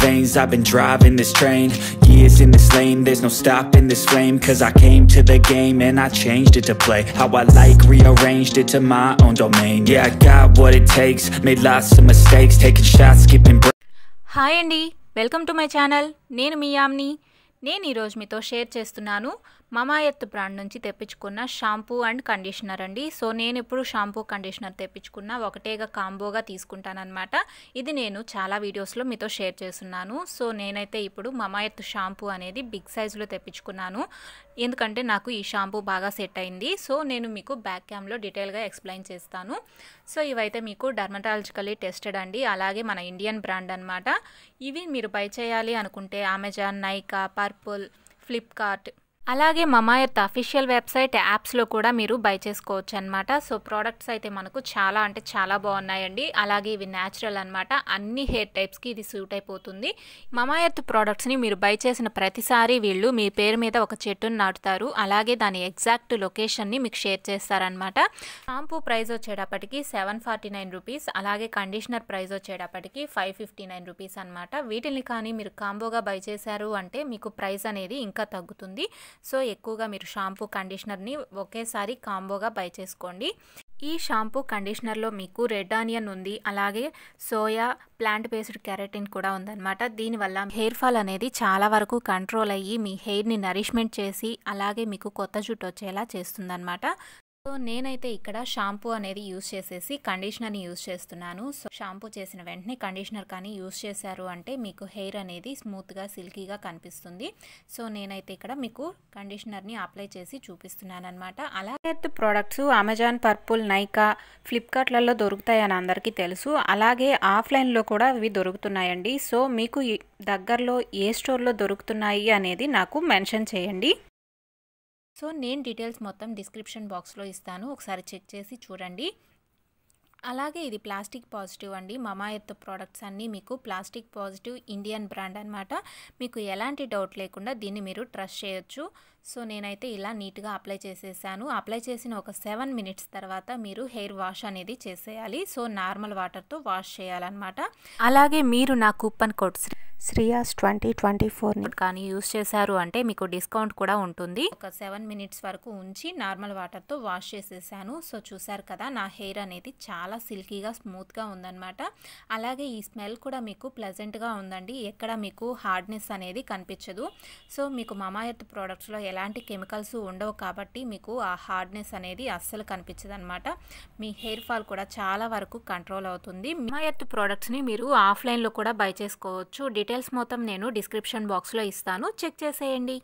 veins, I've been driving this train. Years in this lane, there's no stopping this flame. Cause I came to the game and I changed it to play how I like, rearranged it to my own domain. Yeah, I got what it takes, made lots of mistakes, taking shots, skipping breaks. Hi Andy, welcome to my channel. నేను మీ యామ్ని. నేను ఈరోజు మీతో share చేస్తున్నాను మమా earth brand నుంచి తెప్పించుకున్న shampoo and conditioner అండి. So నేను ఇప్పుడు shampoo conditioner తెప్పించుకున్న ఒకటేగా కాంబోగా తీసుకుంటానన్నమాట. ఇది నేను చాలా వీడియోస్లో మీతో షేర్ చేస్తున్నాను. సో నేనైతే ఇప్పుడు మమా ఎర్త్ షాంపూ అనేది బిగ్ సైజులో తెప్పించుకున్నాను, ఎందుకంటే నాకు ఈ షాంపూ బాగా సెట్ అయింది. సో నేను మీకు బ్యాక్ క్యామ్లో డీటెయిల్గా ఎక్స్ప్లెయిన్ చేస్తాను. సో ఇవైతే మీకు డర్మటాలజికల్లీ టెస్టెడ్ అండి, అలాగే మన ఇండియన్ బ్రాండ్ అనమాట. ఇవి మీరు బై చేయాలి అనుకుంటే అమెజాన్, నైకా, పర్పుల్, ఫ్లిప్కార్ట్, అలాగే మమా ఎర్త్ అఫీషియల్ వెబ్సైట్, యాప్స్లో కూడా మీరు బై చేసుకోవచ్చు అనమాట. సో ప్రోడక్ట్స్ అయితే మనకు చాలా అంటే చాలా బాగున్నాయండి. అలాగే ఇవి న్యాచురల్ అనమాట, అన్ని హెయిర్ టైప్స్కి ఇది సూట్ అయిపోతుంది. మమా ఎర్త్ ప్రోడక్ట్స్ని మీరు బై చేసిన ప్రతిసారి వీళ్ళు మీ పేరు మీద ఒక చెట్టును నాటుతారు, అలాగే దాని ఎగ్జాక్ట్ లొకేషన్ని మీకు షేర్ చేస్తారనమాట. షాంపూ ప్రైస్ వచ్చేటప్పటికి 749 రూపీస్, అలాగే కండిషనర్ ప్రైస్ వచ్చేటప్పటికి 559 రూపీస్ అనమాట. వీటిని కానీ మీరు కాంబోగా బై చేశారు అంటే మీకు ప్రైస్ అనేది ఇంకా తగ్గుతుంది. సో ఎక్కువగా మీరు షాంపూ కండిషనర్ని ఒకేసారి కాంబోగా బై చేసుకోండి. ఈ షాంపూ కండిషనర్లో మీకు రెడ్ ఆనియన్ ఉంది, అలాగే సోయా, ప్లాంట్ బేస్డ్ కెరటిన్ కూడా ఉందన్నమాట. దీనివల్ల హెయిర్ ఫాల్ అనేది చాలా వరకు కంట్రోల్ అయ్యి మీ హెయిర్ని నరిష్మెంట్ చేసి అలాగే మీకు కొత్త జుట్టు వచ్చేలా చేస్తుందన్నమాట. సో నేనైతే ఇక్కడ షాంపూ అనేది యూజ్ చేసేసి కండిషనర్ని యూజ్ చేస్తున్నాను. సో షాంపూ చేసిన వెంటనే కండిషనర్ కానీ యూజ్ చేశారు అంటే మీకు హెయిర్ అనేది స్మూత్గా, సిల్కీగా కనిపిస్తుంది. సో నేనైతే ఇక్కడ మీకు కండిషనర్ని అప్లై చేసి చూపిస్తున్నాను అనమాట. అలాగే ప్రోడక్ట్స్ అమెజాన్, పర్పుల్, నైకా, ఫ్లిప్కార్ట్లలో దొరుకుతాయని అందరికీ తెలుసు. అలాగే ఆఫ్లైన్లో కూడా ఇవి దొరుకుతున్నాయండి. సో మీకు దగ్గరలో ఏ స్టోర్లో దొరుకుతున్నాయి అనేది నాకు మెన్షన్ చేయండి. సో నేను డీటెయిల్స్ మొత్తం డిస్క్రిప్షన్ బాక్స్లో ఇస్తాను, ఒకసారి చెక్ చేసి చూడండి. అలాగే ఇది ప్లాస్టిక్ పాజిటివ్ అండి. మమా ఎర్త్ ప్రోడక్ట్స్ అన్నీ మీకు ప్లాస్టిక్ పాజిటివ్ ఇండియన్ బ్రాండ్ అనమాట. మీకు ఎలాంటి డౌట్ లేకుండా దీన్ని మీరు ట్రస్ట్ చేయొచ్చు. సో నేనైతే ఇలా నీట్గా అప్లై చేసేసాను. అప్లై చేసిన ఒక 7 మినిట్స్ తర్వాత మీరు హెయిర్ వాష్ అనేది చేసేయాలి. సో నార్మల్ వాటర్తో వాష్ చేయాలన్నమాట. అలాగే మీరు నా కూపన్ కోడ్ శ్రీయాస్ 2024 కానీ యూస్ చేశారు అంటే మీకు డిస్కౌంట్ కూడా ఉంటుంది. ఒక 7 మినిట్స్ వరకు ఉంచి నార్మల్ వాటర్తో వాష్ చేసేసాను. సో చూసారు కదా, నా హెయిర్ అనేది చాలా సిల్కీగా, స్మూత్గా ఉందన్నమాట. అలాగే ఈ స్మెల్ కూడా మీకు ప్లెజెంట్గా ఉందండి, ఎక్కడ మీకు హార్డ్నెస్ అనేది కనిపించదు. సో మీకు మమా ఎర్త్ ప్రోడక్ట్స్లో ఎలాంటి కెమికల్స్ ఉండవు కాబట్టి మీకు ఆ హార్డ్నెస్ అనేది అస్సలు కనిపించదు అనమాట. మీ హెయిర్ ఫాల్ కూడా చాలా వరకు కంట్రోల్ అవుతుంది. మమా ఎర్త్ ప్రోడక్ట్స్ని మీరు ఆఫ్లైన్లో కూడా బై చేసుకోవచ్చు. డీటెయిల్స్ మొత్తం నేను డిస్క్రిప్షన్ బాక్స్లో ఇస్తాను, చెక్ చేసేయండి.